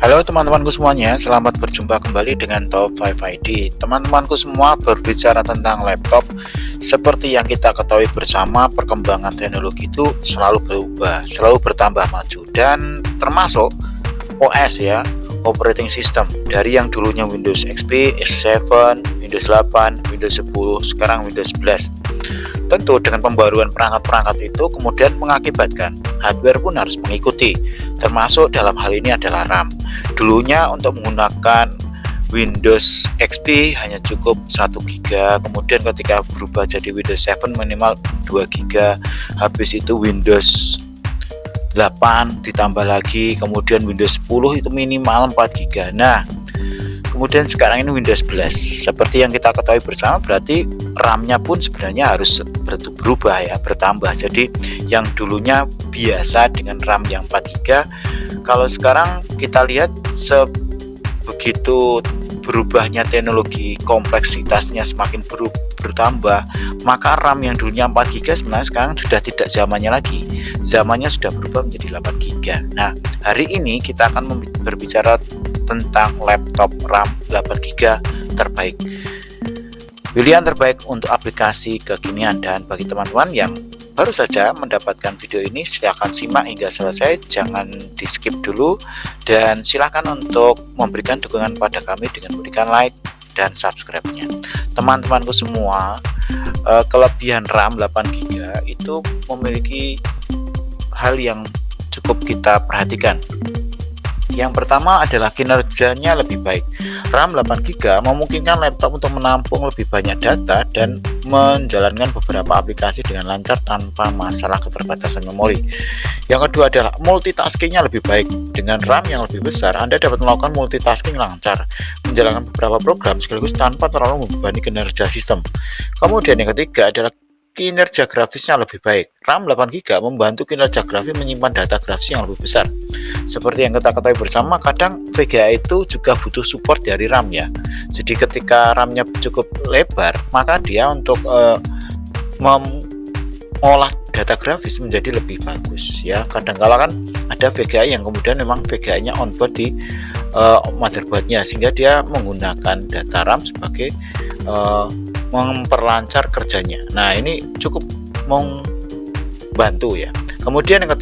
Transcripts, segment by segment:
Halo teman-temanku semuanya, selamat berjumpa kembali dengan Top 5 ID. Teman-temanku semua, berbicara tentang laptop, seperti yang kita ketahui bersama, perkembangan teknologi itu selalu berubah, selalu bertambah maju, dan termasuk OS ya, operating system, dari yang dulunya Windows XP, S7, Windows 8, Windows 10, sekarang Windows 11. Tentu dengan pembaruan perangkat-perangkat itu kemudian mengakibatkan hardware pun harus mengikuti, termasuk dalam hal ini adalah RAM. Dulunya untuk menggunakan Windows XP hanya cukup 1 GB, kemudian ketika berubah jadi Windows 7 minimal 2 GB, habis itu Windows 8 ditambah lagi, kemudian Windows 10 itu minimal 4 GB. Nah, kemudian sekarang ini Windows 11. Seperti yang kita ketahui bersama, berarti RAM-nya pun sebenarnya harus berubah ya, bertambah. Jadi yang dulunya biasa dengan RAM yang 4 GB, kalau sekarang kita lihat sebegitu berubahnya teknologi, kompleksitasnya semakin bertambah, maka RAM yang dulunya 4 GB sebenarnya sekarang sudah tidak zamannya lagi. Zamannya sudah berubah menjadi 8 GB. Nah, hari ini kita akan berbicara tentang laptop RAM 8 GB terbaik. Pilihan terbaik untuk aplikasi kekinian. Dan bagi teman-teman yang baru saja mendapatkan video ini, silahkan simak hingga selesai, jangan di skip dulu, dan silahkan untuk memberikan dukungan pada kami dengan memberikan like dan subscribe-nya. Teman-temanku semua, kelebihan RAM 8 GB itu memiliki hal yang cukup kita perhatikan. Yang pertama adalah kinerjanya lebih baik. RAM 8 GB memungkinkan laptop untuk menampung lebih banyak data dan menjalankan beberapa aplikasi dengan lancar tanpa masalah keterbatasan memori. Yang kedua adalah multitaskingnya lebih baik. Dengan RAM yang lebih besar, Anda dapat melakukan multitasking lancar, menjalankan beberapa program sekaligus tanpa terlalu membebani kinerja sistem. Kemudian yang ketiga adalah kinerja grafisnya lebih baik. RAM 8 GB membantu kinerja grafis menyimpan data grafis yang lebih besar. Seperti yang kita ketahui bersama, kadang VGA itu juga butuh support dari RAM ya. Jadi ketika RAM-nya cukup lebar, maka dia untuk mengolah data grafis menjadi lebih bagus ya. Kadang-kala kan ada VGA yang kemudian memang VGA-nya onboard di motherboard-nya, sehingga dia menggunakan data RAM sebagai memperlancar kerjanya. Nah, ini cukup membantu ya. Kemudian yang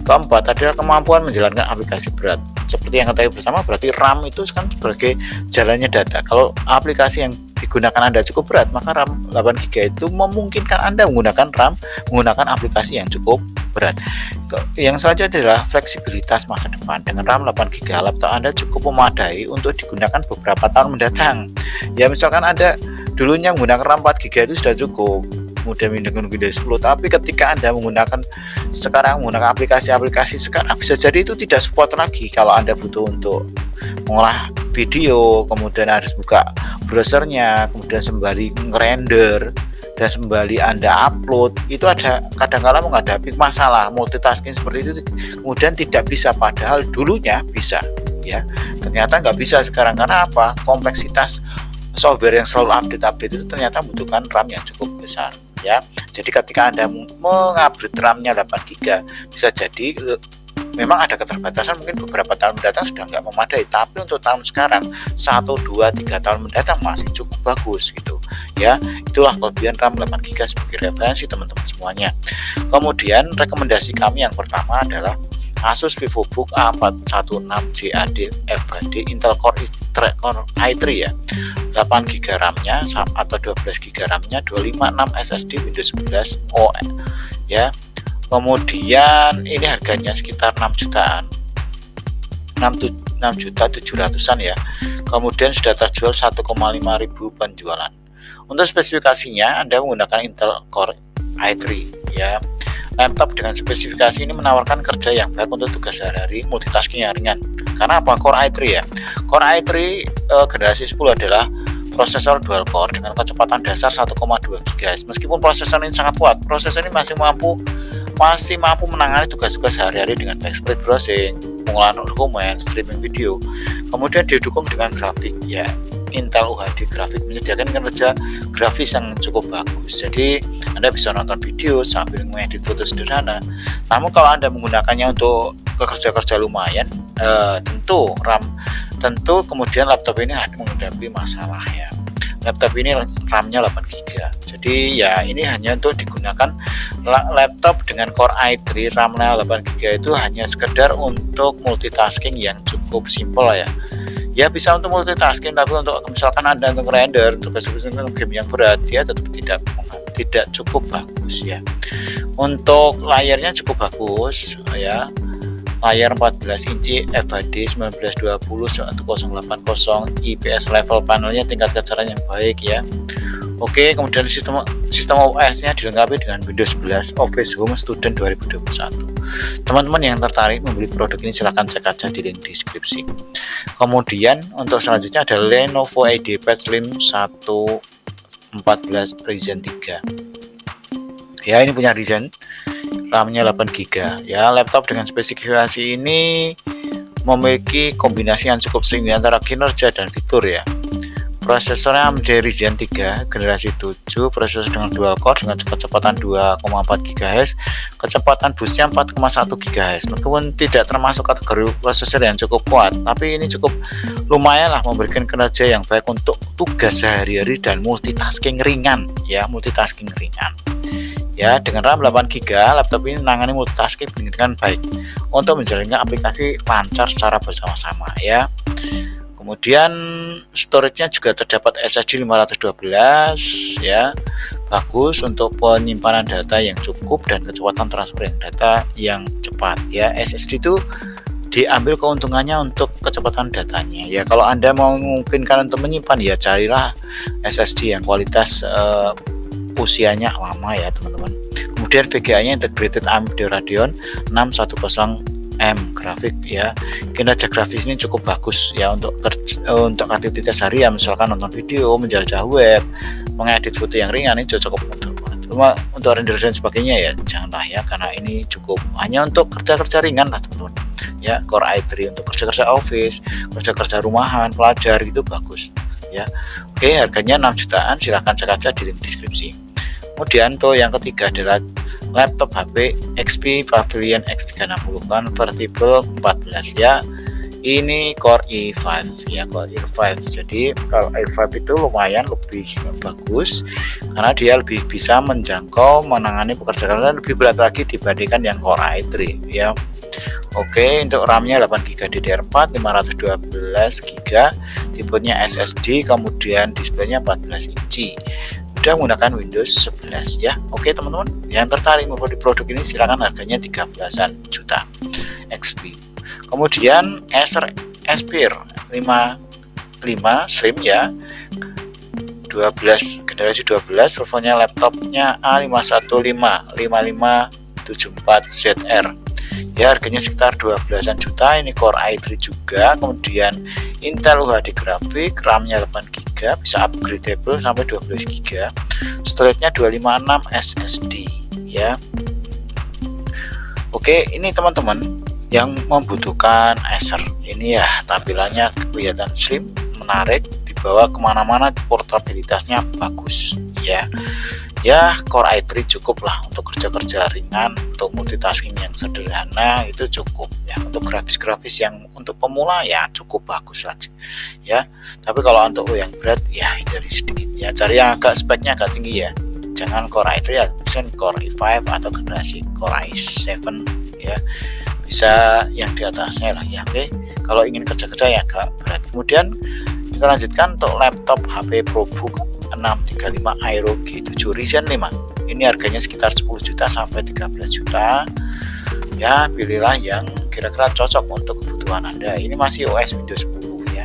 keempat adalah kemampuan menjalankan aplikasi berat. Seperti yang ketahui bersama, berarti RAM itu kan sebagai jalannya data. Kalau aplikasi yang digunakan Anda cukup berat, maka RAM 8 GB itu memungkinkan Anda menggunakan aplikasi yang cukup berat. Yang selanjutnya adalah fleksibilitas masa depan. Dengan RAM 8 GB, laptop Anda cukup memadai untuk digunakan beberapa tahun mendatang. Ya, misalkan Anda dulunya menggunakan RAM 4 GB itu sudah cukup, kemudian menggunakan Windows 10, tapi ketika Anda menggunakan aplikasi-aplikasi sekarang, bisa jadi itu tidak support lagi. Kalau Anda butuh untuk mengolah video, kemudian harus buka browsernya, kemudian sembari ngerender dan sembari Anda upload, itu ada kadang-kala menghadapi masalah multitasking seperti itu, kemudian tidak bisa, padahal dulunya bisa ya. Ternyata nggak bisa sekarang. Karena apa? Kompleksitas software yang selalu update itu ternyata membutuhkan RAM yang cukup besar ya. Jadi ketika Anda mengupgrade RAM-nya 8 GB, bisa jadi memang ada keterbatasan, mungkin beberapa tahun mendatang sudah nggak memadai, tapi untuk tahun sekarang 1, 2, 3 tahun mendatang masih cukup bagus gitu ya. Itulah kelebihan RAM 8 GB sebagai referensi teman-teman semuanya. Kemudian rekomendasi kami yang pertama adalah Asus VivoBook A416JAD FHD Intel Core i3 ya, 8 GB RAM-nya atau 12 GB RAM-nya, 256 SSD Windows 11 OE ya. Kemudian ini harganya sekitar 6 jutaan, 6.700.000-an ya. Kemudian sudah terjual 1,5 ribu penjualan. Untuk spesifikasinya, Anda menggunakan Intel Core i3 ya. Laptop dengan spesifikasi ini menawarkan kerja yang baik untuk tugas sehari-hari, multitasking yang ringan. Karena apa? Core i3 ya. Core i3 generasi 10 adalah prosesor dual core dengan kecepatan dasar 1,2 GHz. Meskipun prosesor ini sangat kuat, prosesor ini masih mampu menangani tugas-tugas sehari-hari dengan baik, seperti browsing, pengolahan dokumen, streaming video. Kemudian didukung dengan grafik ya, Intel UHD grafik, menyediakan kinerja grafis yang cukup bagus. Jadi Anda bisa nonton video sambil mengedit foto sederhana. Namun kalau Anda menggunakannya untuk kerja-kerja lumayan, tentu kemudian laptop ini akan menghadapi masalah ya. Laptop ini RAM-nya 8 GB. Jadi ya ini hanya untuk digunakan laptop dengan Core i3 RAM-nya 8 GB itu hanya sekedar untuk multitasking yang cukup simpel ya. Ya bisa untuk multitasking, tapi untuk misalkan Anda untuk render, untuk game yang berat ya tetap tidak cukup bagus ya. Untuk layarnya cukup bagus ya. Layar 14 inci FHD 1920 1080 IPS, level panelnya tingkat kecerdasan yang baik ya. Oke, kemudian sistem OS-nya dilengkapi dengan Windows 11 Office Home Student 2021. Teman-teman yang tertarik membeli produk ini silahkan cek aja di link deskripsi. Kemudian untuk selanjutnya ada Lenovo IdeaPad Slim 114 Ryzen 3. Ya, ini punya Ryzen, RAM-nya 8 GB ya. Laptop dengan spesifikasi ini memiliki kombinasi yang cukup seimbang antara kinerja dan fitur ya. Prosesornya AMD Ryzen 3 generasi 7, prosesor dengan dual core dengan kecepatan 2,4 GHz, kecepatan boostnya 4,1 GHz. Meskipun tidak termasuk kategori prosesor yang cukup kuat, tapi ini cukup lumayan lah memberikan kinerja yang baik untuk tugas sehari-hari dan multitasking ringan ya, Ya, dengan RAM 8 GB, laptop ini menangani multitasking dengan baik untuk menjalankan aplikasi lancar secara bersama-sama ya. Kemudian storage-nya juga terdapat SSD 512 ya. Bagus untuk penyimpanan data yang cukup dan kecepatan transfer data yang cepat ya. SSD itu diambil keuntungannya untuk kecepatan datanya ya. Kalau Anda mau memungkinkan untuk menyimpan ya carilah SSD yang kualitas usianya lama ya teman-teman. Kemudian VGA-nya integrated AMD Radeon 610M grafik ya. Kinerja grafis ini cukup bagus ya untuk aktivitas harian, misalkan nonton video, menjajah web, mengedit foto yang ringan, ini cukup untuk render dan sebagainya ya janganlah ya, karena ini cukup hanya untuk kerja-kerja ringan lah teman-teman ya. Core i3 untuk kerja-kerja office, kerja-kerja rumahan, pelajar itu bagus ya. Oke, harganya 6 jutaan, silahkan cek aja di link deskripsi. Kemudian tuh yang ketiga adalah laptop HP XP Pavilion X360 Convertible 14 ya. Ini Core i5 ya, Core i5. Jadi kalau i5 itu lumayan lebih bagus karena dia lebih bisa menjangkau menangani pekerjaan lebih berat lagi dibandingkan yang Core i3 ya. Oke, untuk RAM-nya 8 GB DDR4, 512 GB, tipenya SSD, kemudian displaynya 14 inci. Sudah menggunakan Windows 11 ya. Oke teman-teman, yang tertarik membeli produk ini silakan, harganya 13-an juta XP. Kemudian Acer Aspire 55 Slim ya, generasi 12, performanya laptopnya A515 5574ZR ya, harganya sekitar 12-an juta. Ini Core i3 juga, kemudian Intel UHD grafik, RAM-nya 8 GB, bisa upgradable sampai 12 GB, storage-nya 256 SSD ya. Oke, ini teman-teman yang membutuhkan Acer ini ya, tampilannya kelihatan slim, menarik, dibawa kemana-mana, portabilitasnya bagus ya. Ya, Core i3 cukup lah untuk kerja-kerja ringan, untuk multitasking yang sederhana itu cukup ya. Untuk grafis-grafis yang untuk pemula ya cukup bagus saja ya. Tapi kalau untuk yang berat ya hindari sedikit ya, cari yang agak speknya agak tinggi ya. Jangan Core i3 ya, bisa Core i5 atau generasi Core i7 ya. Bisa yang di atasnya lah ya. Oke, kalau ingin kerja-kerja ya agak berat. Kemudian kita lanjutkan untuk laptop HP ProBook 635 Aero G7 Ryzen 5. Ini harganya sekitar 10 juta sampai 13 juta. Ya, pilihlah yang kira-kira cocok untuk kebutuhan Anda. Ini masih OS Windows 10 ya.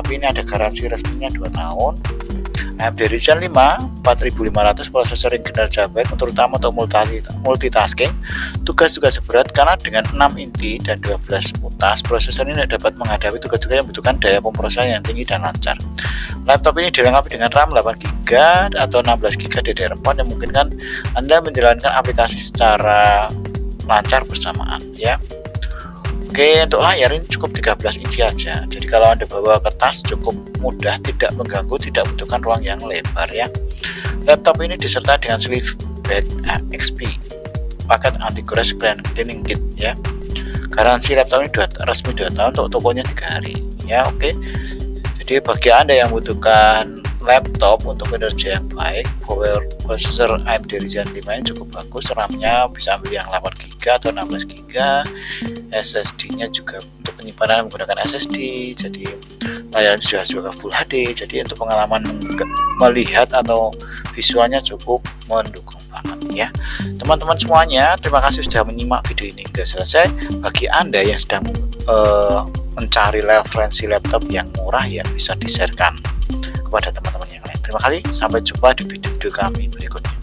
Tapi ini ada garansi resminya 2 tahun. AMD Ryzen 5 4500, prosesor yang kinerja baik terutama untuk multitasking, tugas-tugas berat, karena dengan 6 inti dan 12 mutas, prosesor ini dapat menghadapi tugas-tugas yang membutuhkan daya pemrosesan yang tinggi dan lancar. Laptop ini dilengkapi dengan RAM 8 GB atau 16 GB DDR4 yang memungkinkan Anda menjalankan aplikasi secara lancar bersamaan ya. Oke, untuk layar ini cukup 13 inci aja. Jadi kalau Anda bawa ke tas cukup mudah, tidak mengganggu, tidak membutuhkan ruang yang lebar ya. Laptop ini disertai dengan sleeve bag XP, paket anti gores cleaning kit ya. Garansi laptop ini resmi 2 tahun, untuk tokonya 3 hari ya. Oke, jadi bagi Anda yang membutuhkan laptop untuk kinerja yang baik, power processor AMD Ryzen 5 ini cukup bagus, RAM-nya bisa ambil yang 8GB atau 16GB, SSD-nya juga untuk penyimpanan menggunakan SSD, jadi layarnya juga Full HD, jadi untuk pengalaman melihat atau visualnya cukup mendukung banget ya. Teman-teman semuanya, terima kasih sudah menyimak video ini hingga selesai. Bagi Anda yang sedang mencari referensi laptop yang murah, ya bisa di-sharekan kepada teman-teman yang lain. Terima kasih, sampai jumpa di video-video kami berikutnya.